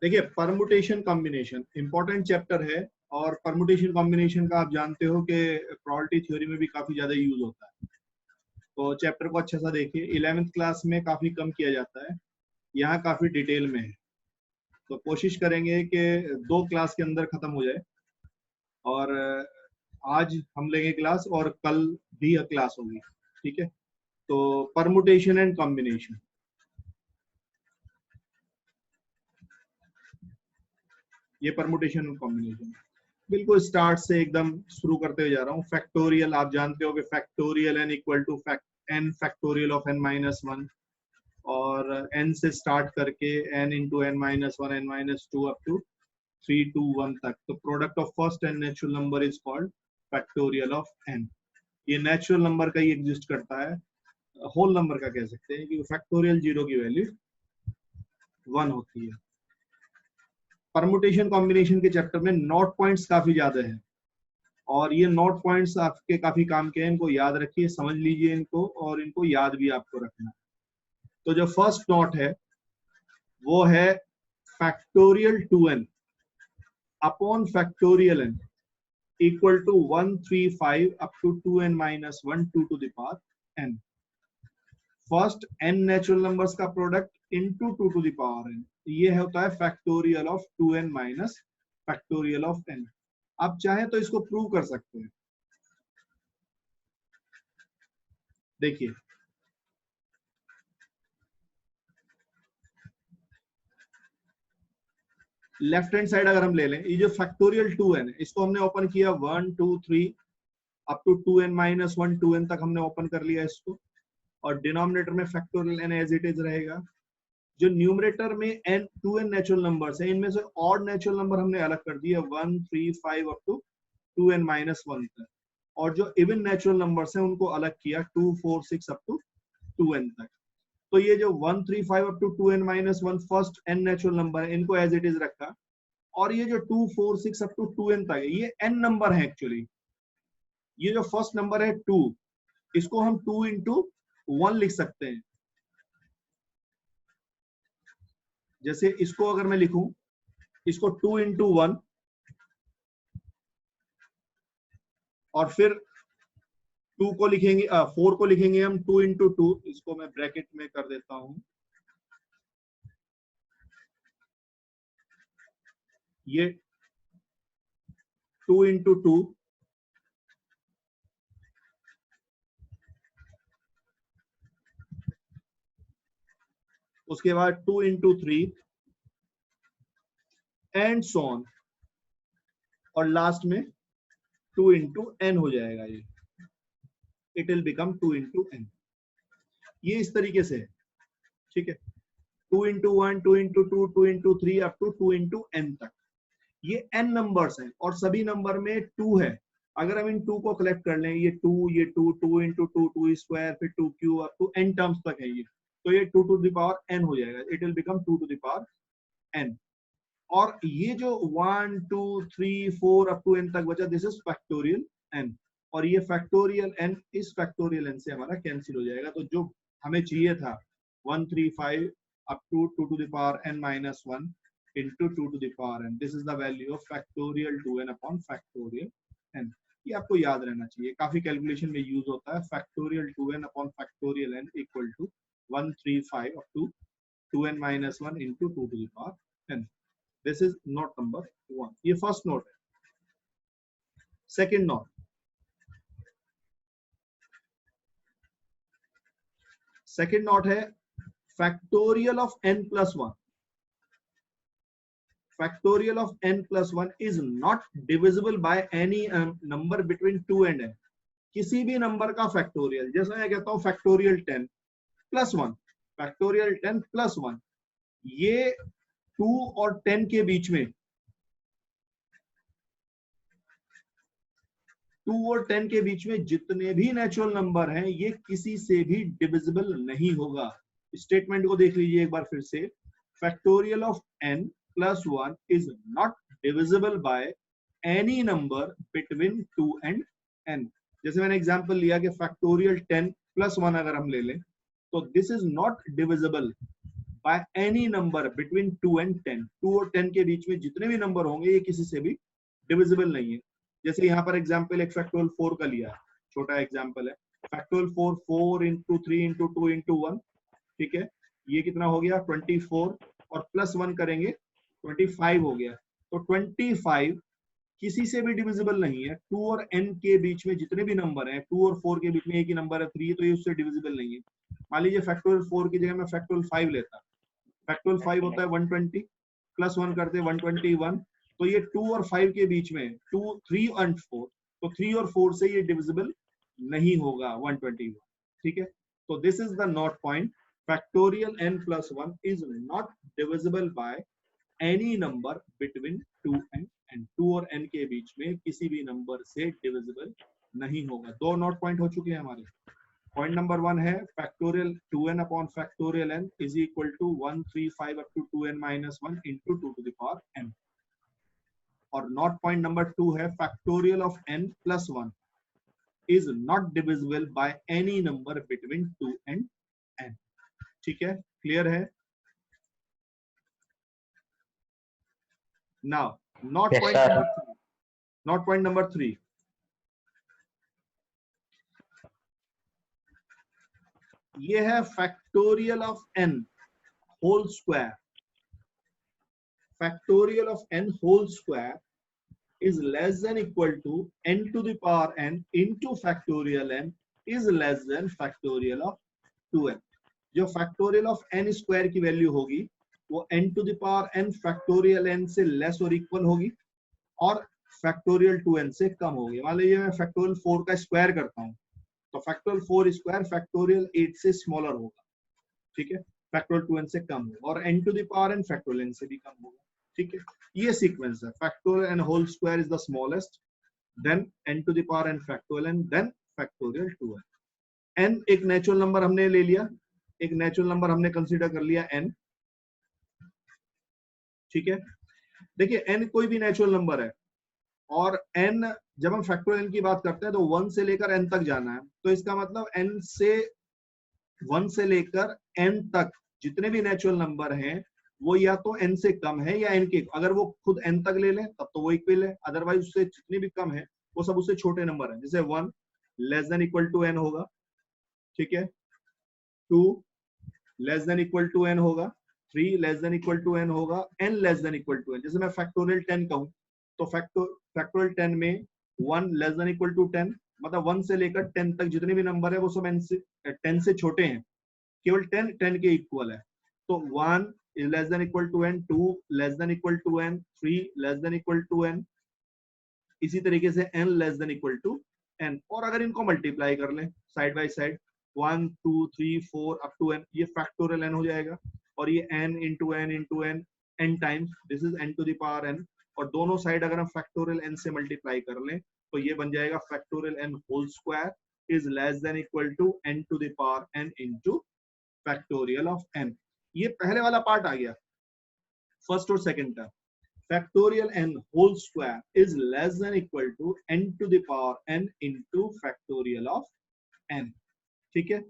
देखिए permutation combination important chapter है, और परमुटेशन कॉम्बिनेशन का आप जानते हो कि प्रोबेबिलिटी थ्योरी में भी काफी ज्यादा यूज होता है। तो चैप्टर को अच्छा सा देखिए, 11th क्लास में काफी कम किया जाता है, यहाँ काफी डिटेल में है। तो कोशिश करेंगे कि 2 क्लास के अंदर खत्म हो जाए, और आज हम लेंगे क्लास और कल भी क्लास होगी, ठीक है। तो परमुटेशन एंड कॉम्बिनेशन, ये परमुटेशन एंड कॉम्बिनेशन बिल्कुल स्टार्ट से एकदम शुरू करते हुए जा रहा हूँ। फैक्टोरियल आप जानते हो कि factorial n equal to n factorial of n minus 1, और n से स्टार्ट करके n into n minus 1 n minus 2 up to 3 to 1 तक। तो product of first and natural number is called factorial of n। ये natural number का ही exist करता है, होल नंबर का कह सकते हैं कि फैक्टोरियल 0 की वैल्यू 1 होती है। परमुटेशन कॉम्बिनेशन के चैप्टर में नोट पॉइंट्स काफी ज्यादा है, और ये नोट पॉइंट्स आपके काफी काम के हैं, इनको याद रखिए, समझ लीजिए इनको, और इनको याद भी आपको रखना है। तो जो फर्स्ट नोट है वो है factorial 2n upon factorial n equal to 135 up to 2n minus 1 2 to the power n। First n natural numbers का product into 2 to the power n, ये होता है factorial of 2n minus factorial of n। आप चाहें तो इसको prove कर सकते हैं। देखिए लेफ्ट हैंड साइड अगर हम ले लें, ये जो फैक्टोरियल 2n है इसको हमने ओपन किया 1 2 3 up to 2n minus 1 2n तक हमने ओपन कर लिया इसको, और डिनोमिनेटर में factorial n as it is रहेगा। जो न्यूमरेटर में n 2n नेचुरल नंबर्स हैं, इनमें से ऑड नेचुरल नंबर हमने अलग कर दिया 1 3 5 अप टू 2n माइनस 1 तक, और जो इवन नेचुरल नंबर्स हैं उनको अलग किया 2 4 6 अप टू 2n तक। तो ये जो 1 3 5 up to 2n minus 1 first n natural number है, इनको एज इट इज रखा, और ये जो 2 4 6 अप टू 2n तक है ये n नंबर है एक्चुअली। ये जो फर्स्ट नंबर है 2, इसको हम 2 इंटू 1 लिख सकते हैं। जैसे इसको अगर मैं लिखूं, इसको 2 इंटू 1, और फिर 2 को लिखेंगे 4 को लिखेंगे हम 2 इंटू 2, इसको मैं ब्रैकेट में कर देता हूं, ये 2 इंटू 2, उसके बाद 2 इंटू 3 एंड सो ऑन, और लास्ट में 2 इंटू n हो जाएगा। ये it will become 2 into n। ये इस तरीके से है, ठीक है। 2 into 1 2 into 2 2 into 3 up to 2 into n तक, ये n नंबर्स हैं, और सभी नंबर में 2 है। अगर हम इन 2 को कलेक्ट कर लें, ये 2 ये 2 2 इंटू 2 2 स्क्वायर, फिर 2 cube up to n terms तक है ये, तो ये 2 टू द पावर n हो जाएगा। It will become 2 to the power n। और ये जो 1 2 3 4 अप टू n तक बचा, दिस इज फैक्टोरियल n, और ये फैक्टोरियल n इस फैक्टोरियल n से हमारा कैंसिल हो जाएगा। तो जो हमें चाहिए था 135 up to 2 to the power n minus 1 into 2 to the power n, this is the value of factorial 2n upon factorial n। ये आपको याद रहना चाहिए, काफी कैलकुलेशन में यूज होता है। factorial 2n upon factorial n equal to 135 up to 2n minus 1 into 2 to the power n। this is note number 1, ये फर्स्ट नोट है। सेकंड नोट, सेकंड नोट है factorial of n plus 1। factorial of n plus 1 is not divisible by any number between 2 and n। किसी भी number का factorial, जैसे मैं कहता हूं फैक्टोरियल 10 प्लस 1, फैक्टोरियल 10 प्लस 1, ये 2 और 10 के बीच में, 2 और 10 के बीच में जितने भी नेचुरल नंबर हैं, ये किसी से भी डिविजिबल नहीं होगा। स्टेटमेंट को देख लीजिए एक बार फिर से, factorial of n plus 1 is not divisible by any number between 2 and n। जैसे मैंने एग्जांपल लिया कि फैक्टोरियल 10 प्लस 1 अगर हम ले लें, तो this is not divisible by any number between 2 and 10, 2 और 10 के बीच में जितने भी नंबर होंगे ये किसी से भी डिविजिबल नहीं है। जैसे यहाँ पर एग्जाम्पल एक फैक्टोरियल 4 का लिया है, छोटा एग्जाम्पल है, फैक्टोरियल 4, 4 into 3 into 2 into 1, ठीक है, ये कितना हो गया 24 और प्लस 1 करेंगे 25 हो गया। तो 25 किसी से भी डिविजिबल नहीं है। 2 और n के बीच में जितने भी नंबर हैं, 2 और 4 के बीच में एक ही नंबर है 3, तो ये उससे डिविजिबल नहीं है। मान लीजिए फैक्टोरियल 4 की जगह मैं फैक्टोरियल 5 लेता, फैक्टोरियल 5 होता है 120, प्लस 1 करते 121, तो ये 2 और 5 के बीच में 2, 3 and 4, तो 3 और 4 से ये डिविजिबल नहीं होगा 121, ठीक है। तो this is the not point, factorial n plus 1 is not divisible by any number between 2 and n, 2 और n के बीच में किसी भी नंबर से डिविजिबल नहीं होगा। दो नॉट पॉइंट हो चुके हैं हमारे। पॉइंट नंबर 1 है factorial 2n upon factorial n is equal to 135 up to 2n minus 1 into 2 to the power n। और नॉट पॉइंट नंबर 2 है factorial of n plus 1 is not divisible by any number between 2 and n। ठीक है, clear है। Now, not Yes, point sir. number 3. Not point number 3. ये है factorial of n whole square. Factorial of n whole square is less than equal to n to the power n into factorial n is less than factorial of 2n. जो factorial of n square की value होगी वो n to the power n factorial n से less और equal होगी और factorial 2n से कम होगी। मान लीजिए मैं फैक्टोरियल 4 का स्क्वायर करता हूं तो फैक्टोरियल 4 स्क्वायर फैक्टोरियल 8 से स्मॉलर होगा, ठीक है, फैक्टोरियल 2n से कम होगा और n to the power n factorial n से भी कम होगा, ठीक है। ये सीक्वेंस है, factorial n whole square is the smallest, then n to the power n factorial n, then factorial 2n। n एक नेचुरल नंबर हमने ले लिया, एक नेचुरल नंबर हमने कंसीडर कर लिया n, ठीक है। देखिए n कोई भी नेचुरल नंबर है और n जब हम फैक्टोरियल n की बात करते हैं तो 1 से लेकर n तक जाना है, तो इसका मतलब n से 1 से लेकर n तक जितने भी नेचुरल नंबर हैं वो या तो n से कम है या n के, अगर वो खुद n तक ले लें तब तो वो इक्वल है, अदरवाइज उससे जितने भी कम है वो सब उससे छोटे नंबर है। जैसे 1 less than equal to n होगा, ठीक है, 2 less than equal to n होगा, 3 less than equal to n होगा, n less than equal to n। जैसे मैं फैक्टोरियल 10 कहूं तो फैक्टोरियल 10 में 1 लेस देन इक्वल टू 10, मतलब 1 से लेकर 10 तक जितने भी नंबर है वो सब n से 10 से छोटे हैं, केवल 10 10 के इक्वल है। तो 1 is less than equal to n, 2 less than equal to n, 3 less than equal to n, इसी तरीके से n less than equal to n। और अगर इनको मल्टीप्लाई कर लें side by side 1 2 3 4 up to n, ये फैक्टोरियल n हो जाएगा और ये n into n into n n times, this is n to the power n, और दोनों साइड अगर हम फैक्टोरियल n से मल्टीप्लाई कर लें तो ये बन जाएगा factorial n whole square is less than equal to n to the power n into factorial of n। ये पहले वाला पार्ट आ गया, फर्स्ट और second term. Factorial n whole square is less than equal to n to the power n into factorial of n, ठीक है।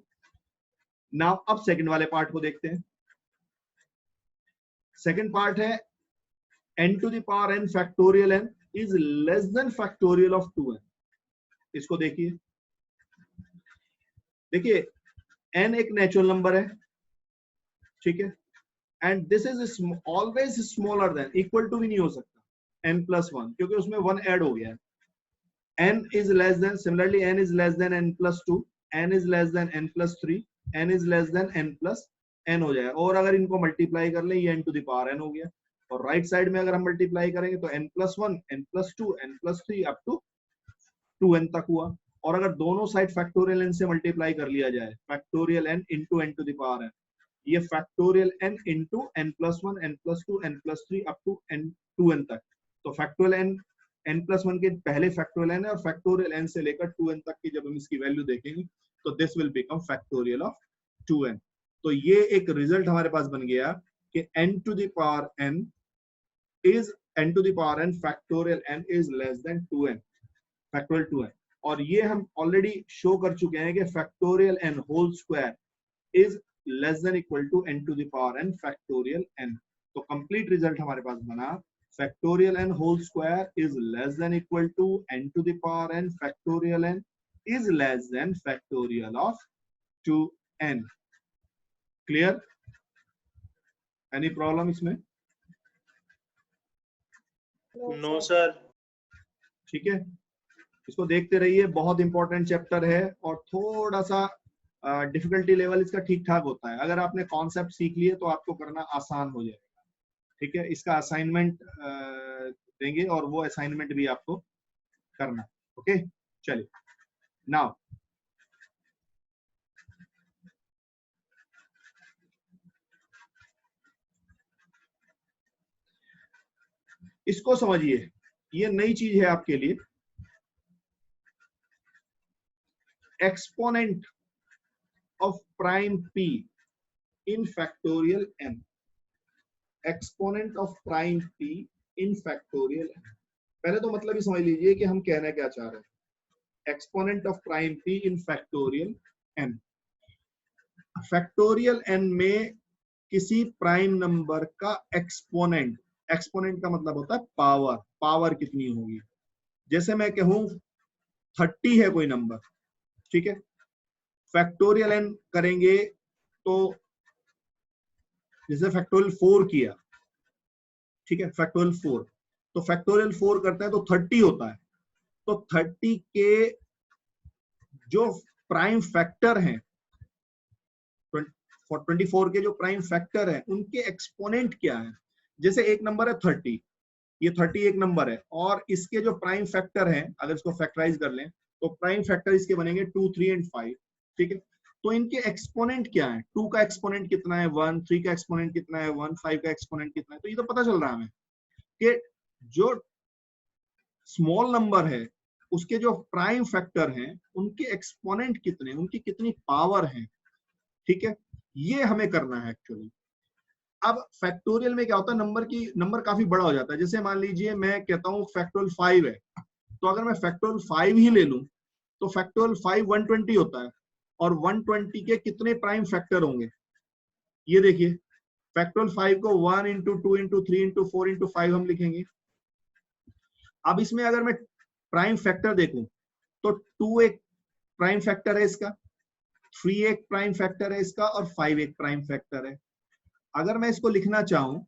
Now अब second वाले पार्ट को देखते हैं। सेकंड पार्ट है n to the power n factorial n is less than factorial of 2n। इसको देखिए, देखिए n एक नेचुरल नंबर है, ठीक है, and this is always smaller than, equal to भी नहीं हो सकता n plus 1 क्योंकि उसमें 1 ऐड हो गया है। n is less than, similarly n is less than n plus 2, n is less than n plus 3, n is less than n plus n हो जाएगा। और अगर इनको मल्टीप्लाई कर ले ये n to the power n हो गया, और राइट साइड में अगर हम मल्टीप्लाई करेंगे तो n plus 1, n plus 2, n plus 3 up to 2n तक हुआ। और अगर दोनों साइड फैक्टोरियल n से मल्टीप्लाई कर लिया जाए, factorial n into n to the power n, ये factorial n into n plus 1, n plus 2, n plus 3 up to n 2n तक। तो फैक्टोरियल n n plus 1 के पहले फैक्टोरियल n है और फैक्टोरियल n से लेकर 2n तक की जब हम इसकी वैल्यू देखेंगे तो this will become factorial of 2n। तो ये एक रिजल्ट हमारे पास बन गया कि n to the power n is n to the power n factorial n is less than 2n, factorial 2n। और ये हम ऑलरेडी शो कर चुके हैं कि factorial n whole square is less than equal to n to the power n factorial n। तो complete result हमारे पास बना factorial n whole square is less than equal to n to the power n factorial n is less than factorial of 2n। Clear? Any problem इसमें? No sir. ठीक है, इसको देखते रहिए, बहुत इंपॉर्टेंट चैप्टर है और थोड़ा सा डिफिकल्टी लेवल इसका ठीक ठाक होता है। अगर आपने कॉन्सेप्ट सीख लिए तो आपको करना आसान हो जाएगा। ठीक है, इसका असाइनमेंट देंगे और वो असाइनमेंट भी आपको करना। ओके, चलिए नाउ इसको समझिए, ये नई चीज है आपके लिए। Exponent of prime p in factorial n। Exponent of prime p in factorial n। पहले तो मतलब ही समझ लीजिए कि हम कहना क्या चाह रहे हैं। Exponent of prime p in factorial n। Factorial n में किसी प्राइम नंबर का एक्सपोनेंट, एक्सपोनेंट का मतलब होता है पावर, पावर कितनी होगी। जैसे मैं कहूं 30 है कोई नंबर, ठीक है, फैक्टोरियल n करेंगे तो जैसे फैक्टोरियल 4 किया, ठीक है, फैक्टोरियल 4, तो फैक्टोरियल 4 करता है तो 30 होता है। तो 30 के जो प्राइम फैक्टर हैं, 24 के जो प्राइम फैक्टर हैं, उनके एक्सपोनेंट क्या है। जैसे एक नंबर है 30, ये 30 एक नंबर है और इसके जो प्राइम फैक्टर हैं, अगर इसको फैक्टराइज कर लें तो प्राइम फैक्टर इसके बनेंगे 2, 3 एंड 5। ठीक है, तो इनके एक्सपोनेंट क्या है। 2 का एक्सपोनेंट कितना है 1, 3 का एक्सपोनेंट कितना है 1, 5 का एक्सपोनेंट कितना है। तो ये तो पता चल रहा है हमें कि जो स्मॉल नंबर है उसके जो प्राइम फैक्टर हैं उनके एक्सपोनेंट कितने, उनकी कितनी पावर है। ठीक है, ये हमें करना है एक्चुअली। अब फैक्टोरियल में क्या होता है, नंबर काफी बड़ा हो जाता है। जैसे मान लीजिए मैं कहता हूँ फैक्टोरियल 5 है, तो अगर मैं फैक्टोरियल 5 ही ले लूं तो फैक्टोरियल 5 120 होता है और 120 के कितने प्राइम फैक्टर होंगे ये देखिए। फैक्टोरियल 5 को 1 इंटू 2 इंटू 3 इंटू 4 इंटू 5 हम लिखेंगे। अब इसमें अगर मैं प्राइम फैक्टर देखूं तो 2 एक प्राइम फैक्टर है इसका, 3 एक प्राइम फैक्टर है इसका और 5 एक प्राइम फैक्टर है। अगर मैं इसको लिखना चाहूं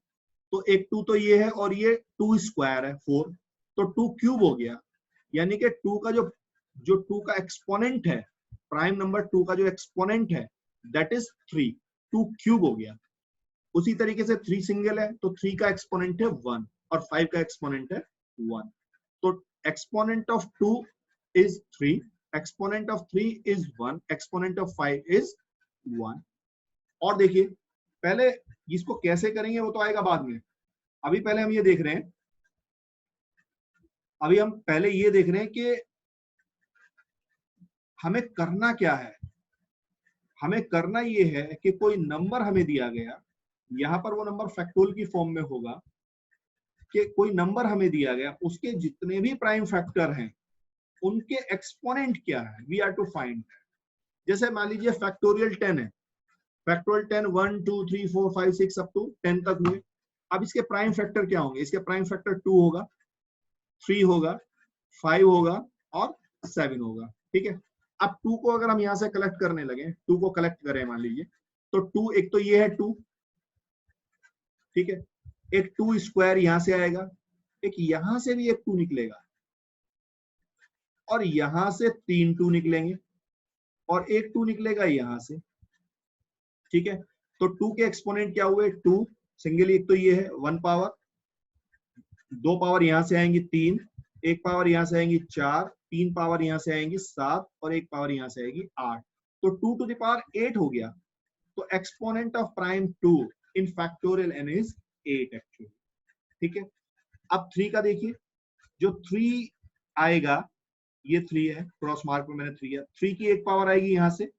तो एक 2 तो ये है और ये 2 स्क्वायर है 4, तो 2 क्यूब हो गया। यानी कि 2 का जो 2 का एक्सपोनेंट है, प्राइम नंबर 2 का जो एक्सपोनेंट है दैट इज 3, 2 क्यूब हो गया। उसी तरीके से 3 सिंगल है तो 3 का एक्सपोनेंट है 1 और 5 का एक्सपोनेंट है 1। तो exponent of 2 is 3, exponent of 3 is 1, exponent of 5 is 1। और देखिए पहले इसको कैसे करेंगे वो तो आएगा बाद में, अभी पहले हम ये देख रहे हैं, अभी हम पहले ये देख रहे हैं कि हमें करना क्या है। हमें करना ये है कि कोई नंबर हमें दिया गया, यहां पर वो नंबर फैक्टोरियल की फॉर्म में होगा कि कोई नंबर हमें दिया गया, उसके जितने भी प्राइम फैक्टर हैं उनके एक्सपोनेंट क्या है, वी आर टू फाइंड। जैसे मान लीजिए फैक्टोरियल 10 है, फैक्टोरियल 10 1 2 3 4 5 6 अप टू 10 तक हुए। अब इसके प्राइम फैक्टर क्या होंगे, इसके प्राइम फैक्टर 2 होगा, 3 होगा, 5 होगा और 7 होगा। ठीक है, अब 2 को अगर हम यहां से कलेक्ट करने लगे, 2 को कलेक्ट करें मान लीजिए, तो 2 एक तो ये है 2, ठीक है, एक 2 स्क्वायर यहां से आएगा, एक यहां से भी एक 2 निकलेगा और यहां से 3 2 निकलेंगे और एक 2 निकलेगा यहां से। ठीक है, तो 2 के एक्सपोनेंट क्या हुए 2 सिंगल, एक तो ये है 1 पावर, 2 पावर यहां से आएंगी 3, एक पावर यहां से आएंगी 4, 3 पावर यहां से आएंगी 7 और एक पावर यहां से आएगी 8। तो 2 टू द पावर 8 हो गया। तो exponent of prime 2 in factorial n is 8 actually. ठीक है, अब 3 का देखिए, जो 3 आएगा, ये 3 है, क्रॉस मार्क में मैंने 3 है, 3 की एक पावर आएगी यहां से,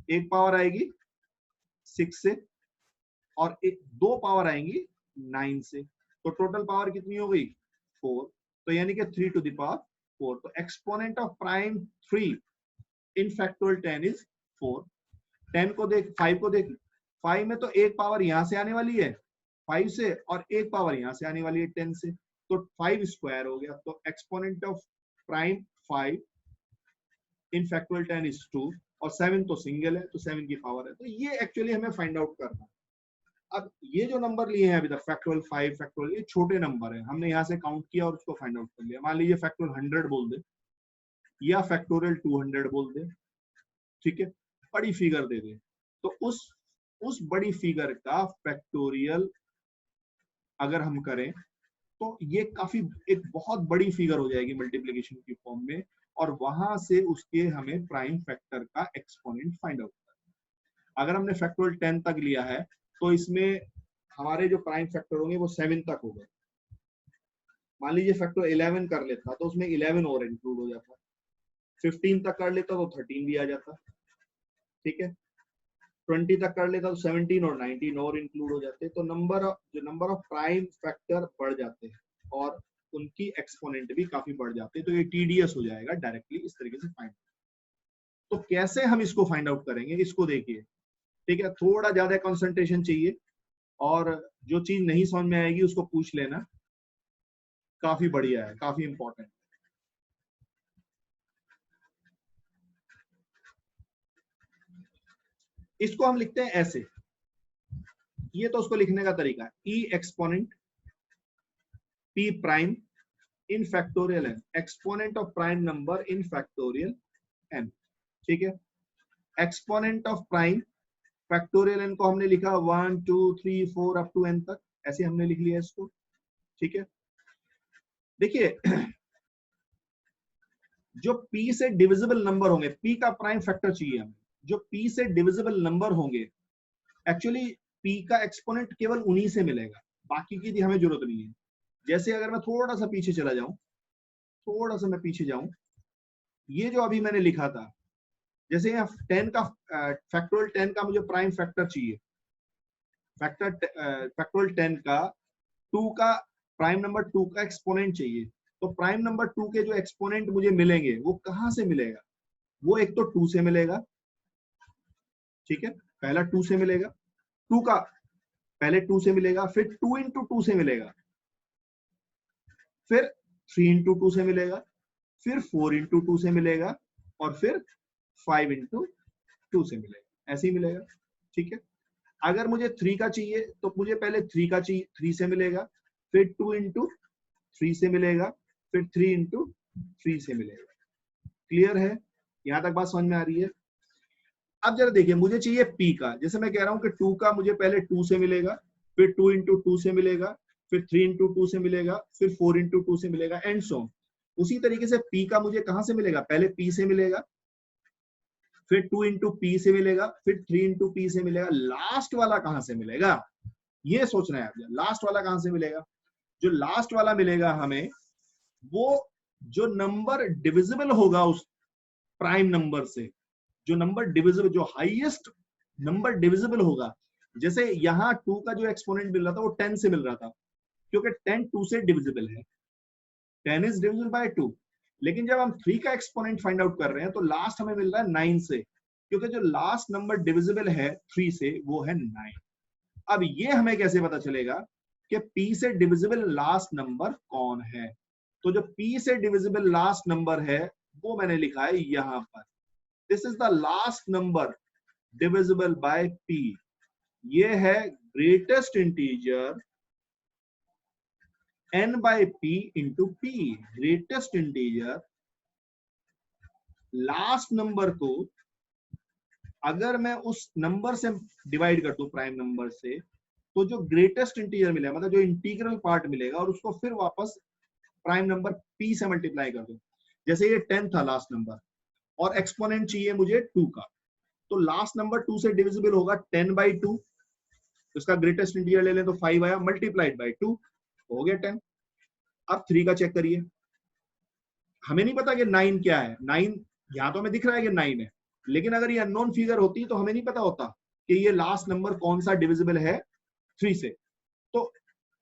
एक पावर आएगी 6 से और एक 2 पावर आएंगी 9 से। तो टोटल पावर कितनी हो गई 4, तो यानी कि 3 टू द पावर 4। तो exponent of prime 3 in factorial 10 is 4। 10 को देख, 5 को देख, 5 में तो एक पावर यहां से आने वाली है 5 से और एक पावर यहां से आने वाली है 10 से, तो 5 स्क्वायर हो गया। तो exponent of prime 5 in factorial 10 is 2 और 7 तो सिंगल है तो 7 की पावर है। तो ये एक्चुअली हमें फाइंड आउट करना है। अब ये जो नंबर लिए हैं अभी तक फैक्टोरियल 5 फैक्टोरियल, ये छोटे नंबर है, हमने यहाँ से काउंट किया और उसको फाइंड आउट कर लिया। मान लीजिए फैक्टोरियल 100 बोल दे या फैक्टोरियल 200 बोल दे, ठीक है, बड़ी फिगर दे दे, तो उस बड़ी फिगर का फैक्टोरियल अगर हम करें तो ये काफी एक बहुत बड़ी फिगर हो जाएगी मल्टीप्लिकेशन की फॉर्म में, और वहां से उसके हमें प्राइम फैक्टर का एक्सपोनेंट फाइंड आउट करना है। अगर हमने फैक्टोरियल 10 तक लिया है तो इसमें हमारे जो प्राइम फैक्टर होंगे वो 7 तक हो गए। मान लीजिए फैक्टर 11 कर लेता तो उसमें 11 और इंक्लूड हो जाता, 15 तक कर लेता तो 13 भी आ जाता, ठीक है, 20 तक कर लेता तो 17 और 19 और इंक्लूड हो जाते। तो नंबर ऑफ प्राइम फैक्टर बढ़ जाते हैं और उनकी एक्सपोनेंट भी काफी बढ़ जाते हैं, तो ये टीडीएस हो जाएगा डायरेक्टली इस तरीके से फाइंड। तो कैसे हम इसको फाइंड आउट करेंगे, इसको देखिए, ठीक है, थोड़ा ज्यादा कंसंट्रेशन चाहिए और जो चीज नहीं समझ में आएगी उसको पूछ लेना, काफी बढ़िया है, काफी इंपॉर्टेंट। इसको हम लिखते हैं ऐसे, ये तो उसको लिखने का तरीका है, E exponent P prime in factorial N, exponent of prime number in factorial N, ठीक है। Exponent of prime factorial N को हमने लिखा 1 2 3 4 अप टू एन तक, ऐसे हमने लिख लिया इसको, ठीक है। देखिए जो p से डिविजिबल नंबर होंगे, p का प्राइम फैक्टर चाहिए हमें, जो p से डिविजिबल नंबर होंगे, एक्चुअली p का एक्सपोनेंट केवल उन्हीं से मिलेगा, बाकी की हमें जरूरत नहीं है। जैसे अगर मैं थोड़ा सा पीछे चला जाऊं, थोड़ा सा मैं पीछे जाऊं, ये जो अभी मैंने लिखा था, जैसे यहाँ 10 का फैक्टोरियल 10 का मुझे प्राइम फैक्टर चाहिए, फैक्टोरियल 10 का 2 का प्राइम नंबर 2 का एक्सपोनेंट चाहिए, तो प्राइम नंबर 2 के जो एक्सपोनेंट मुझे मिलेंगे वो कहां से मिलेगा, वो एक तो 2 से मिलेगा, ठीक है, पहला 2 से मिलेगा, 2 का पहले 2 से मिलेगा, फिर 2 इंटू 2 से मिलेगा, फिर 3 इंटू 2 से मिलेगा, फिर 4 इंटू 2 से मिलेगा और फिर 5 इंटू 2 से मिलेगा, ऐसे ही मिलेगा, ठीक है। अगर मुझे 3 का चाहिए तो मुझे पहले 3 का चाहिए, 3 से मिलेगा, फिर 2 इंटू 3 से मिलेगा, फिर 3 इंटू 3 से मिलेगा। क्लियर है, यहां तक बात समझ में आ रही है। अब जरा देखिए, मुझे चाहिए p का, जैसे मैं कह रहा हूं कि 2 का मुझे पहले 2 से मिलेगा, फिर 2 इंटू 2 से मिलेगा, फिर 3 इंटू 2 से मिलेगा, फिर 4 इंटू 2 से मिलेगा एंड सो ऑन। उसी तरीके से p का मुझे कहां से मिलेगा, पहले p से मिलेगा, फिर 2 इंटू p से मिलेगा, फिर 3 इंटू p से मिलेगा, लास्ट वाला कहां से मिलेगा, ये सोचना है आपको, लास्ट वाला कहां से मिलेगा। जो लास्ट वाला मिलेगा हमें, वो जो नंबर डिविजिबल होगा उस प्राइम नंबर से, जो नंबर डिविजिबल, जो हाईएस्ट नंबर डिविजिबल होगा, जैसे यहाँ 2 का जो एक्सपोनेंट मिल रहा था वो 10 से मिल रहा था, क्योंकि 10 2 से डिविजिबल है, 10 इज डिविजिबल बाय 2। लेकिन जब हम 3 का एक्सपोनेंट फाइंड आउट कर रहे हैं तो लास्ट हमें मिल रहा है 9 से, क्योंकि जो लास्ट नंबर डिविजिबल है 3 से वो है 9। अब ये हमें कैसे पता चलेगा कि p से डिविजिबल लास्ट नंबर कौन है, तो जो p से डिविजिबल लास्ट नंबर है वो मैंने लिखा है यहां पर, this is the last number divisible by p, ये है greatest integer n by p into p, greatest integer last number को अगर मैं उस नंबर से डिवाइड कर दूं प्राइम नंबर से, तो जो ग्रेटेस्ट इंटीजर मिलेगा, मतलब जो इंटीग्रल पार्ट मिलेगा, और उसको फिर वापस प्राइम नंबर p से मल्टीप्लाई कर दूं। जैसे ये 10 था लास्ट नंबर और एक्सपोनेंट चाहिए मुझे 2 का, तो लास्ट नंबर 2 से डिविजिबल होगा 10 बाई 2, उसका ग्रेटेस्ट इंटीजर ले लें तो 5 आया, मल्टीप्लाइड बाई 2 हो गया 10। अब 3 का चेक करिए, हमें नहीं पता कि 9 क्या है, 9 यहां तो हमें दिख रहा है कि 9 है, लेकिन अगर ये अननोन फिगर होती तो हमें नहीं पता होता कि ये लास्ट नंबर कौन सा डिविजिबल है 3 से। तो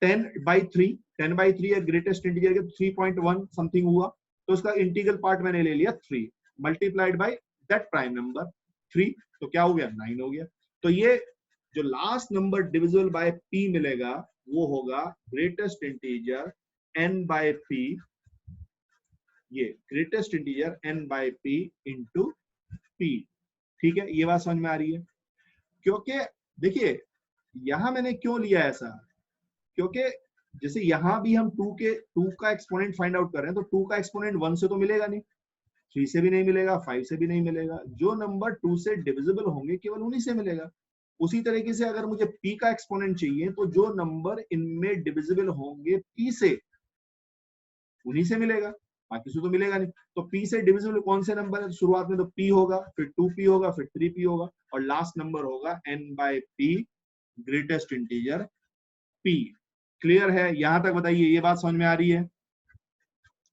10 बाई 3, 10 बाई 3 है ग्रेटेस्ट इंटीजर के 3.1 समथिंग हुआ, तो उसका इंटीग्रल पार्ट मैंने ले लिया 3 multiplied by that prime number, 3, तो क्या हो गया 9 हो गया। तो ये जो last number divisible by p मिलेगा वो होगा greatest integer n by p, ये greatest integer n by p into p। ठीक है, ये बात समझ में आ रही है? क्योंकि देखिए यहां मैंने क्यों लिया ऐसा, क्योंकि जैसे यहां भी हम 2 का एक्सपोनेंट फाइंड आउट कर रहे हैं, तो 2 का एक्सपोनेंट 1 से तो मिलेगा नहीं, 3 से भी नहीं मिलेगा, 5 से भी नहीं मिलेगा। जो नंबर 2 से डिविजिबल होंगे केवल उन्हीं से मिलेगा। उसी तरीके से अगर मुझे p का एक्सपोनेंट चाहिए तो जो नंबर इनमें डिविजिबल होंगे p से उन्हीं से मिलेगा, बाकी से तो मिलेगा नहीं। तो p से डिविजिबल कौन से नंबर है? शुरुआत में तो p होगा, फिर 2p होगा, फिर 3p होगा, और लास्ट नंबर होगा n by p, greatest integer p। Clear है? यहां तक बताइए, ये बात समझ में आ रही है?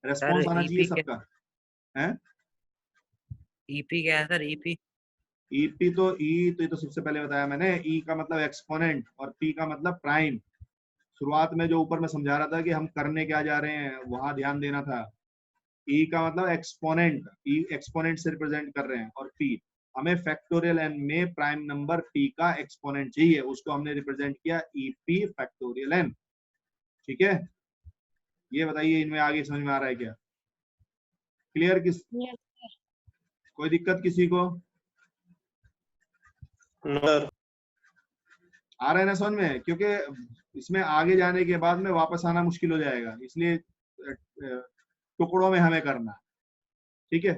रेस्पॉन्स आना चाहिए सबका है। ईपी क्या है सर? ईपी ईपी तो ई तो ये तो सबसे पहले बताया मैंने, ई का मतलब एक्सपोनेंट और पी का मतलब प्राइम। शुरुआत में जो ऊपर मैं समझा रहा था कि हम करने क्या जा रहे हैं वहां ध्यान देना था। ई का मतलब एक्सपोनेंट, ई एक्सपोनेंट से रिप्रेजेंट कर रहे हैं, और पी हमें फैक्टोरियल एन में प्राइम नंबर पी का एक्सपोनेंट चाहिए, उसको हमने रिप्रेजेंट किया ई पी फैक्टोरियल एन। ठीक है, ये बताइए इनमें आगे समझ में आ रहा है क्या? क्लियर? कोई दिक्कत किसी को? सर आ रहा है ना समझ में? क्योंकि इसमें आगे जाने के बाद में वापस आना मुश्किल हो जाएगा, इसलिए टुकड़ों में हमें करना। ठीक है,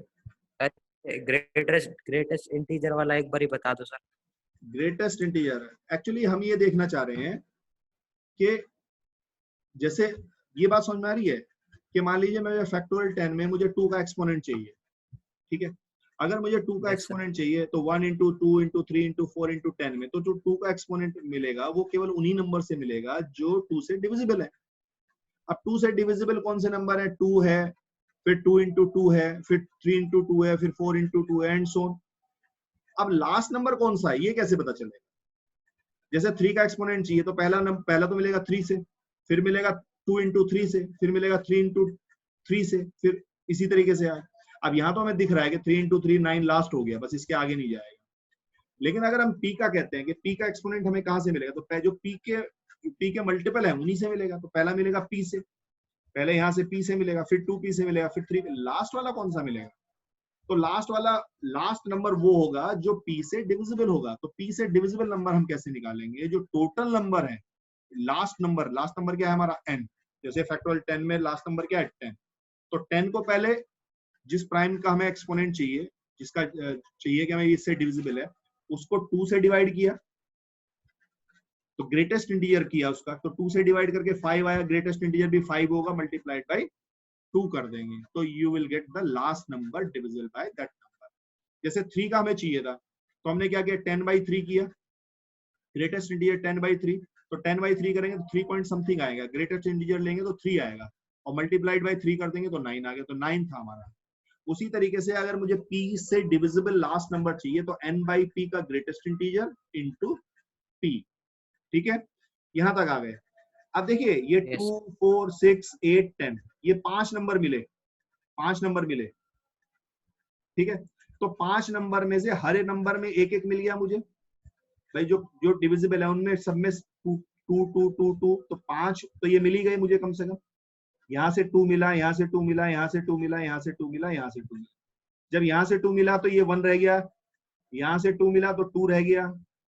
ग्रेटेस्ट इंटीजर वाला एक बार ही बता दो सर। ग्रेटेस्ट इंटीजर एक्चुअली हम ये देखना चाह रहे हैं कि जैसे ये बात समझ में आ रही है कि मान लीजिए मैं फैक्टोरियल 10 में मुझे 2 का एक्सपोनेंट चाहिए। ठीक है, अगर मुझे 2 का एक्सपोनेंट चाहिए तो 1 इंटू 2 इंटू 3 इंटू 4 इंटू 10 में तो जो 2 का एक्सपोनेंट मिलेगा वो केवल उन्हीं नंबर से मिलेगा जो 2 से डिविजिबल है। अब 2 से डिविजिबल कौन से नंबर है? 2 है, फिर 2 इंटू 2 है, फिर 3 इंटू 2 है, फिर 4 इंटू 2 है, एंड सो ऑन। अब लास्ट नंबर कौन सा है ये कैसे पता चलेगा? जैसे 3 का एक्सपोनेंट चाहिए तो पहला तो मिलेगा 3 से, फिर मिलेगा 2 इंटू 3 से, फिर मिलेगा 3 इंटू 3 से, फिर इसी तरीके से आए। अब यहाँ तो हमें दिख रहा है कि 3 इंटू 3 9 लास्ट हो गया, बस इसके आगे नहीं जाएगा। लेकिन अगर हम p का कहते हैं कि p का एक्सपोनेंट हमें कहाँ से मिलेगा, तो जो p के मल्टीपल है उन्हीं से मिलेगा। तो पहला मिलेगा p से, पहले यहाँ से p से मिलेगा, फिर 2p से मिलेगा, फिर 3, लास्ट वाला कौन सा मिलेगा? तो लास्ट वाला, लास्ट नंबर वो होगा जो p से डिविजिबल होगा। तो p से डिविजिबल नंबर हम कैसे निकालेंगे? जो टोटल नंबर है, लास्ट नंबर क्या है हमारा? n। जैसे फैक्टोरियल 10 में लास्ट नंबर क्या है? 10। तो 10 को पहले जिस प्राइम का हमें एक्सपोनेंट चाहिए, जिसका चाहिए कि हमें इससे डिविजिबल है, उसको 2 से डिवाइड किया, तो ग्रेटेस्ट इंटीजर किया उसका, तो 2 से डिवाइड करके 5 आया, ग्रेटेस्ट इंटीजर भी 5 होगा, मल्टीप्लाइड बाय 2 कर देंगे, तो you will get the last number divisible by that number. जैसे 3 का हमें चाहिए था तो हमने क्या किया? 10 बाई 3 किया, ग्रेटेस्ट इंटीजर 10 बाई 3, तो 10 बाई 3 करेंगे तो 3 पॉइंट समथिंग आएगा, ग्रेटेस्ट इंटीजर लेंगे तो 3 आएगा, और मल्टीप्लाइड बाय 3 कर देंगे तो 9 आ गया, तो 9 था हमारा। उसी तरीके से अगर मुझे p से डिविजिबल लास्ट नंबर चाहिए तो n बाई p का ग्रेटेस्ट इंटीजर इंटू p। ठीक है, यहां तक आ गए। अब देखिए ये 2 4 6 8 10 ये 5 नंबर मिले, 5 नंबर मिले। ठीक है, तो 5 नंबर में से हर एक नंबर में एक एक मिल गया मुझे भाई, जो जो डिविजिबल है उनमें सब में 2 2 2 2 2, तो 5 तो ये मिल ही गए मुझे कम से कम। यहाँ से 2 मिला, यहाँ से 2 मिला, यहाँ से 2 मिला, यहाँ से 2 मिला, यहाँ से 2 मिला। जब यहाँ से 2 मिला तो ये 1 रह गया, यहाँ से 2 मिला तो 2 रह गया,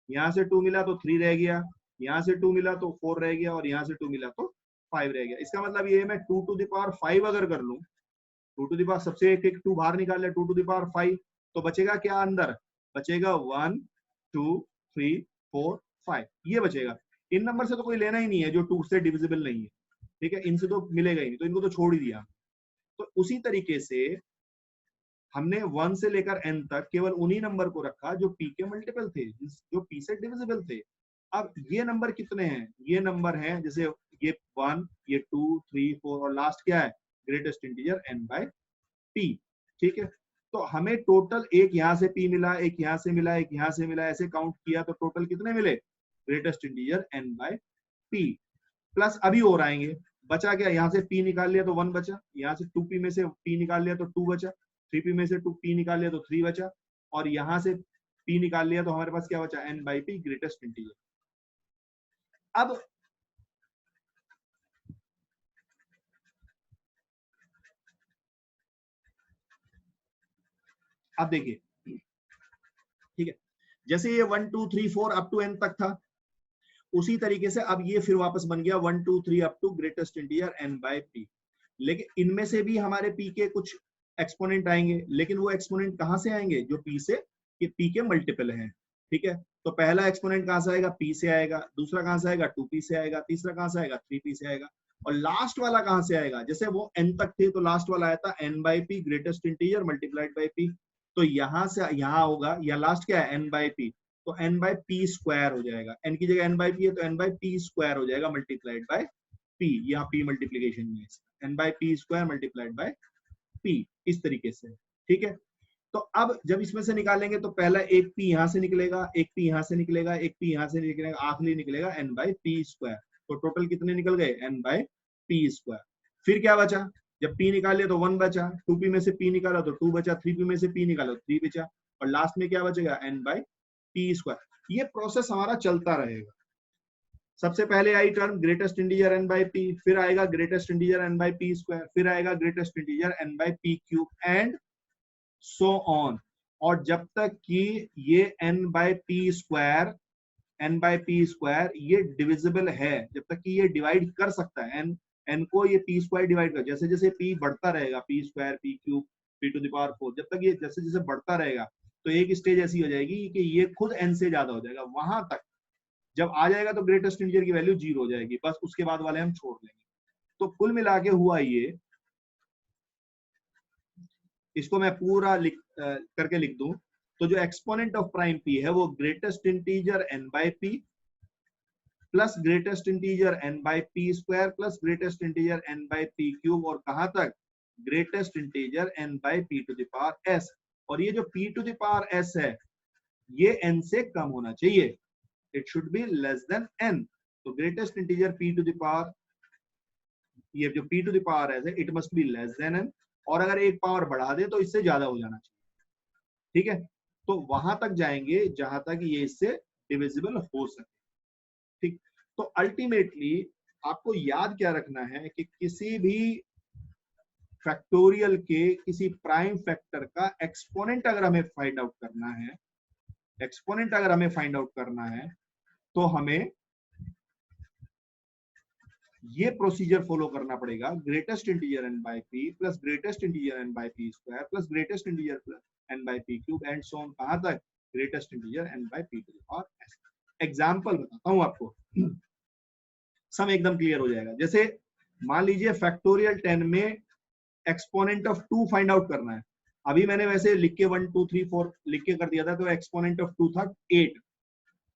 यहाँ से 2 मिला तो 3 रह गया, यहाँ से 2 मिला तो 4 रह गया, और यहाँ से 2 मिला तो 5 रह गया। इसका मतलब ये मैं 2 टू द पावर 5 अगर कर लूं, 2 टू द पावर सबसे एक 2 बाहर निकाल लिया, 2 टू द पावर 5, तो बचेगा क्या अंदर? बचेगा 1 2 3 4 5, ये बचेगा। इन नंबर से तो कोई लेना ही नहीं है जो 2 से डिविजिबल नहीं है। ठीक है, इनसे तो मिलेगा ही नहीं, तो इनको तो छोड़ ही दिया। तो उसी तरीके से हमने 1 से लेकर n तक केवल उन्हीं नंबर को रखा जो p के मल्टीपल थे, जो p से डिविजिबल थे। अब ये नंबर कितने हैं? ये नंबर हैं जैसे ये 1, ये 2 3 4, और लास्ट क्या है? Greatest integer n by p। ठीक है, तो हमें टोटल एक यहाँ से p मिला, एक यहाँ से मिला, एक यहाँ से मिला, ऐसे काउंट किया तो टोटल कितने मिले? Greatest integer n by p। Plus अभी और आएंगे, बचा क्या? यहाँ से p निकाल लिया तो 1 बचा, यहाँ से 2p में से p निकाल लिया तो 2 बचा, 3p में से 2p निकाल लिया तो 3 बचा, और यहाँ से p निकाल लिया तो हमारे पास क्या बचा, n by p greatest integer. अब देखिए, ठीक है, जैसे ये 1 2 3 4 अप टू n तक था, उसी तरीके से अब ये फिर वापस बन गया 1 2 3 up to greatest integer n by p। लेकिन इनमें से भी हमारे p के कुछ एक्सपोनेंट आएंगे, लेकिन वो एक्सपोनेंट कहां से आएंगे, जो p से, कि p के मल्टीपल हैं। ठीक है, तो पहला एक्सपोनेंट कहां से आएगा, p से आएगा, दूसरा कहां से आएगा, 2p से आएगा, तीसरा कहां से आएगा, 3p से आएगा, और लास्ट वाला कहां से आएगा, जैसे वो n तक थे तो लास्ट वाला आया था n by p greatest integer multiplied by p, तो यहां से यहां होगा, या लास्ट क्या है, n by p, तो n by p स्क्वायर हो जाएगा, n की जगह n by p है तो n by p स्क्वायर हो जाएगा मल्टीप्लाइड बाय p, यहाँ p मल्टीप्लीकेशन में n by p square multiplied by p, इस तरीके से। ठीक है, तो अब जब इसमें से निकालेंगे तो पहला एक p यहां से निकलेगा, एक p यहां से निकलेगा, एक p यहां से निकलेगा, आखिरी निकलेगा n by p स्क्वायर, तो टोटल कितने निकल गए, n by p स्क्वायर। फिर क्या बचा, जब p निकाल लिया तो 1 बचा, 2p में से p निकाला तो 2 बचा, 3p में से p निकाला तो 3 बचा, और लास्ट में क्या बचेगा, n by p स्क्वायर। ये प्रोसेस हमारा चलता रहेगा। सबसे पहले I term greatest integer n by p, फिर आएगा greatest integer n by p square, फिर आएगा greatest integer n by p cube, and so on. और जब तक कि ये n by p स्क्वायर ये डिविजिबल है, जब तक कि ये डिवाइड कर सकता है, n को ये p स्क्वायर डिवाइड कर, जैसे जैसे p बढ़ता रहेगा, p square, p cube, p to the power 4, जब तक ये जैसे जैसे बढ़ता रहेगा तो एक स्टेज ऐसी हो जाएगी कि ये खुद n से ज्यादा हो जाएगा। वहां तक जब आ जाएगा तो ग्रेटेस्ट इंटीजर की वैल्यू 0 हो जाएगी, बस उसके बाद वाले हम छोड़ लेंगे। तो कुल मिला के हुआ ये, इसको मैं पूरा करके लिख दूं तो जो एक्सपोनेंट ऑफ प्राइम p है वो greatest integer n by p plus greatest integer n by p square plus greatest integer n by p cube, और कहां तक, greatest integer n by p to the power s। और ये जो p to the power s है ये n से कम होना चाहिए, it should be less than n। तो greatest integer p to the power, ये जो p टू द पावर है it must be less than n, और अगर एक पावर बढ़ा दे तो इससे ज्यादा हो जाना चाहिए। ठीक है, तो वहां तक जाएंगे जहां तक ये इससे डिविजिबल हो सके। ठीक, तो अल्टीमेटली आपको याद क्या रखना है कि किसी भी फैक्टोरियल के किसी प्राइम फैक्टर का एक्सपोनेंट अगर हमें फाइंड आउट करना है, एक्सपोनेंट अगर हमें फाइंड आउट करना है तो हमें ये प्रोसीजर फॉलो करना पड़ेगा, greatest integer n by p plus greatest integer n by p square plus greatest integer n by p cube, and so on, कहां तक, greatest integer n by p to the power s। Example बताता हूं आपको, सम एकदम clear हो जाएगा। जैसे मान लीजिए फैक्टोरियल 10 में एक्सपोनेंट ऑफ 2 फाइंड आउट करना है, अभी मैंने वैसे लिख के 1 2 3 4 लिख के कर दिया था, तो एक्सपोनेंट ऑफ 2 था 8,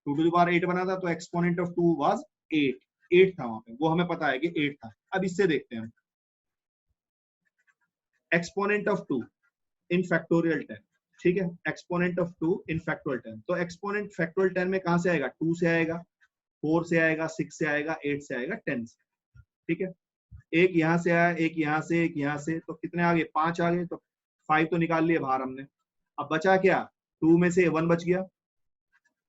2 टू द पावर 8 बना था, तो एक्सपोनेंट ऑफ 2 वाज 8 था वहां पे, वो हमें पता है कि 8 था। अब इससे देखते हैं एक्सपोनेंट ऑफ 2 इन फैक्टोरियल 10। ठीक है, एक्सपोनेंट ऑफ 2 इन फैक्टोरियल 10, तो एक्सपोनेंट फैक्टोरियल 10 में कहां से आएगा, 2 से आएगा, 4 से आएगा, 6 से आएगा, 8 से आएगा, 10 से। ठीक है, एक यहां से आया, एक यहां से, एक यहां से, तो कितने आ गए, 5 आ गए, तो 5 तो निकाल लिए बाहर हमने। अब बचा क्या, 2 में से 1 बच गया,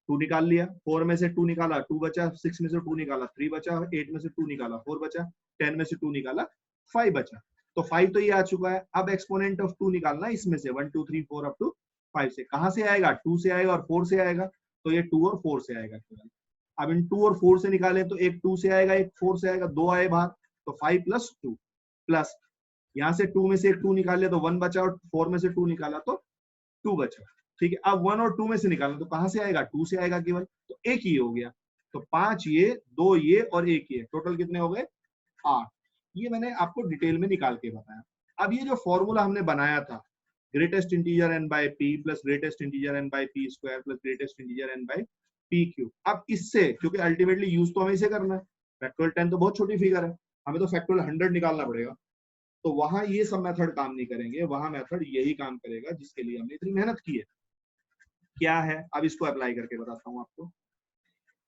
2 निकाल लिया, 4 में से 2 निकाला, 2 बचा, 6 में से 2 निकाला, 3 बचा, 8 में से 2 निकाला, 4 बचा, 10 में से 2 निकाला, 5 बचा। तो 5 तो ये आ चुका है। अब एक्सपोनेंट ऑफ 2 निकालना इसमें से, 1 2 3 4 अप टू 5 से, कहां से आएगा, 2 से आएगा और 4 से आएगा, तो ये 2 और 4 से आएगा। अब इन 2 और 4 से निकालें तो एक 2 से आएगा, एक 4 से आएगा, 2 आए बाहर, तो 5 प्लस 2 प्लस यहाँ से 2 में से एक 2 निकाल लिया तो 1 बचा, और 4 में से 2 निकाला तो 2 बचा। ठीक है, अब 1 और 2 में से निकालना तो कहां से आएगा, 2 से आएगा केवल, तो एक ही हो गया, तो 5 ये, 2 ये और 1 ये, टोटल कितने हो गए, 8। ये मैंने आपको डिटेल में निकाल के बताया। अब ये जो फॉर्मूला हमने बनाया था, greatest integer n by p plus greatest integer n by p square plus greatest integer n by p cube, अब इससे, क्योंकि अल्टीमेटली यूज तो हमें इसे करना है, फैक्टोरियल 10 तो बहुत छोटी फिगर है, हमें तो फैक्टोरियल 100 निकालना पड़ेगा, तो वहां ये सब मेथड काम नहीं करेंगे, वहां मेथड यही काम करेगा जिसके लिए हमने इतनी मेहनत की है। क्या है, अब इसको अप्लाई करके बताता हूं आपको।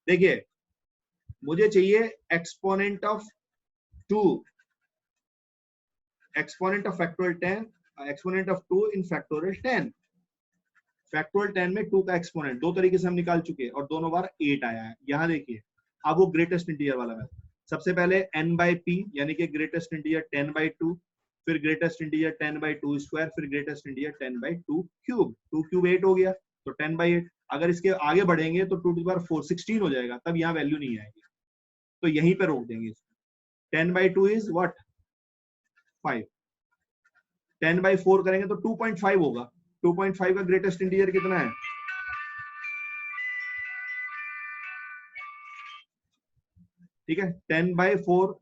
देखिए, मुझे चाहिए exponent of 2, exponent of factorial 10, exponent of 2 in factorial 10। Factorial 10 में 2 का एक्सपोनेंट दो तरीके से हम निकाल चुके हैं और दोनों बार 8 आया है। यहाँ देखिए अब वो ग्रेटेस्ट इंटीजर वाला मेथड, सबसे पहले n/p यानी कि ग्रेटेस्ट इंटीजर 10/2, फिर ग्रेटेस्ट इंटीजर 10/2 स्क्वायर, फिर ग्रेटेस्ट इंटीजर 10/2 क्यूब। 2 क्यूब 8 हो गया तो 10/8। अगर इसके आगे बढ़ेंगे तो 2 to the power 4 16 हो जाएगा, तब यहाँ वैल्यू नहीं आएगी, तो यहीं पे रोक देंगे इसको। 10/2 इज व्हाट 5, 10/4 करेंगे तो 2.5 होगा। 2.5 का ग्रेटेस्ट इंटीजर कितना है? ठीक है, 10/4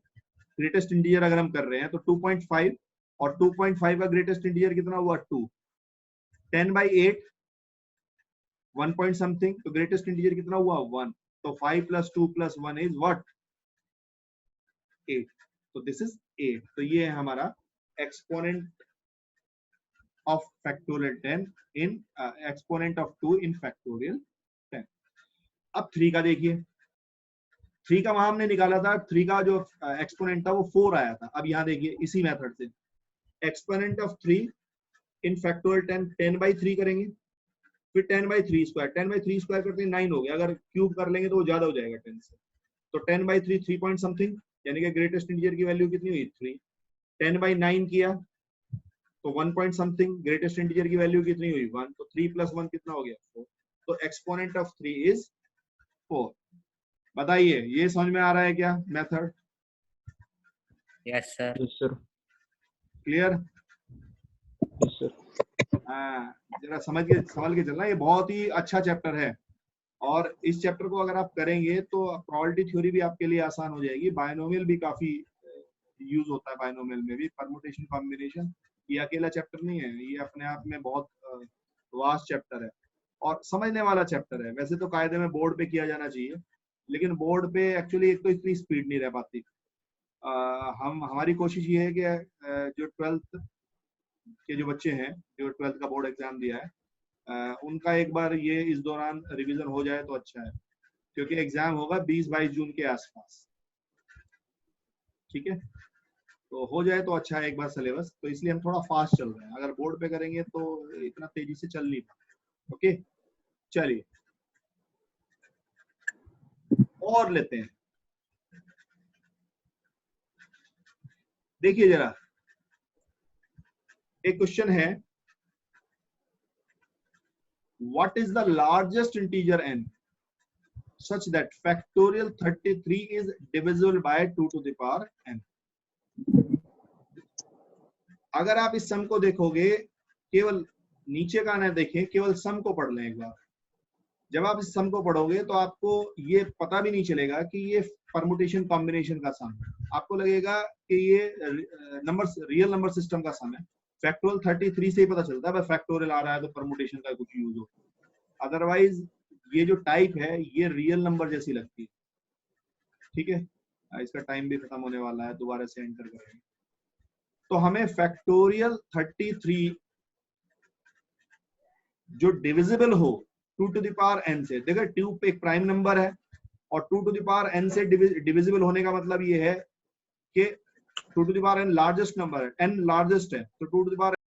ग्रेटेस्ट इंटीजर अगर हम कर रहे हैं तो 2.5, और 2.5 का ग्रेटेस्ट इंटीजर कितना हुआ 2। 10/8 1 पॉइंट समथिंग, तो ग्रेटेस्ट इंटीजर कितना हुआ 1, तो 5 + 2 + 1 इज व्हाट 8, तो दिस इज 8। तो ये है हमारा exponent of factorial 10 in exponent of 2 in factorial 10। अब 3 का देखिए, 3 का वहां हमने निकाला था, 3 का जो एक्सपोनेंट था वो 4 आया था। अब यहाँ देखिए इसी मेथड से एक्सपोनेंट ऑफ 3 इन फैक्टोरियल 10, 10/3 करेंगे, फिर 10/3 स्क्वायर, 10/3 स्क्वायर करते हैं 9 हो गया, अगर क्यूब कर लेंगे तो वो ज्यादा हो जाएगा 10 से, तो 10/3 3 पॉइंट समथिंग, यानी कि ग्रेटेस्ट इंटीजर की वैल्यू कितनी हुई 3। 10/9 किया तो 1 पॉइंट समथिंग, ग्रेटेस्ट इंटीजर की वैल्यू कितनी हुई 1, तो 3 + 1 कितना हो गया 4, तो एक्सपोनेंट ऑफ 3 इज 4। बताइए ये समझ में आ रहा है क्या method? Yes sir. Yes sir. Clear? Yes sir. हाँ, जरा समझ के चलना, ये बहुत ही अच्छा चैप्टर है, और इस चैप्टर को अगर आप करेंगे तो प्रोबेबिलिटी थ्योरी भी आपके लिए आसान हो जाएगी। बायनोमियल भी काफी यूज होता है, बायनोमियल में भी परमुटेशन कॉम्बिनेशन, ये अकेला चैप्टर नहीं है, ये अपने आप में बहुत वास्ट चैप्टर है और समझने वाला चैप्टर है। वैसे तो कायदे में बोर्ड पे किया जाना चाहिए, लेकिन बोर्ड पे एक्चुअली एक तो इतनी स्पीड नहीं रह पाती। हमारी कोशिश ये है कि जो 12th के जो बच्चे हैं, जो 12th का बोर्ड एग्जाम दिया है, उनका एक बार ये इस दौरान रिवीजन हो जाए तो अच्छा है, क्योंकि एग्जाम होगा 20-22 जून के आसपास। ठीक है, तो हो जाए तो अच्छा है एक बार सिलेबस, तो इसलिए हम थोड़ा फास्ट चल रहे हैं। अगर बोर्ड पे करेंगे तो इतना तेजी से चल नहीं पाएगा। ओके, चलिए और लेते हैं। देखिए जरा एक क्वेश्चन है, what is the largest integer n such that factorial 33 is divisible by 2 to the power n। अगर आप इस सम को देखोगे, केवल नीचे का ना देखें, केवल सम को पढ़ लें एक बार। जब आप इस सम को पढ़ोगे तो आपको ये पता भी नहीं चलेगा कि ये परमुटेशन कॉम्बिनेशन का सम है, आपको लगेगा कि ये नंबर रियल नंबर सिस्टम का सम है। फैक्टोरियल 33 से ही पता चलता है, फैक्टोरियल आ रहा है तो परमुटेशन का कुछ यूज हो, अदरवाइज ये जो टाइप है ये रियल नंबर जैसी लगती है। ठीक है, इसका टाइम भी खत्म होने वाला है, दोबारा से एंटर करेंगे। तो हमें फैक्टोरियल 33 जो डिविजिबल हो 2 to the power n से, देखो 2 पे एक प्राइम नंबर है और 2 to the power n से डिविजिबल होने का मतलब ये है कि 2 to the power n largest number है, n लार्जेस्ट है, तो 2 to the power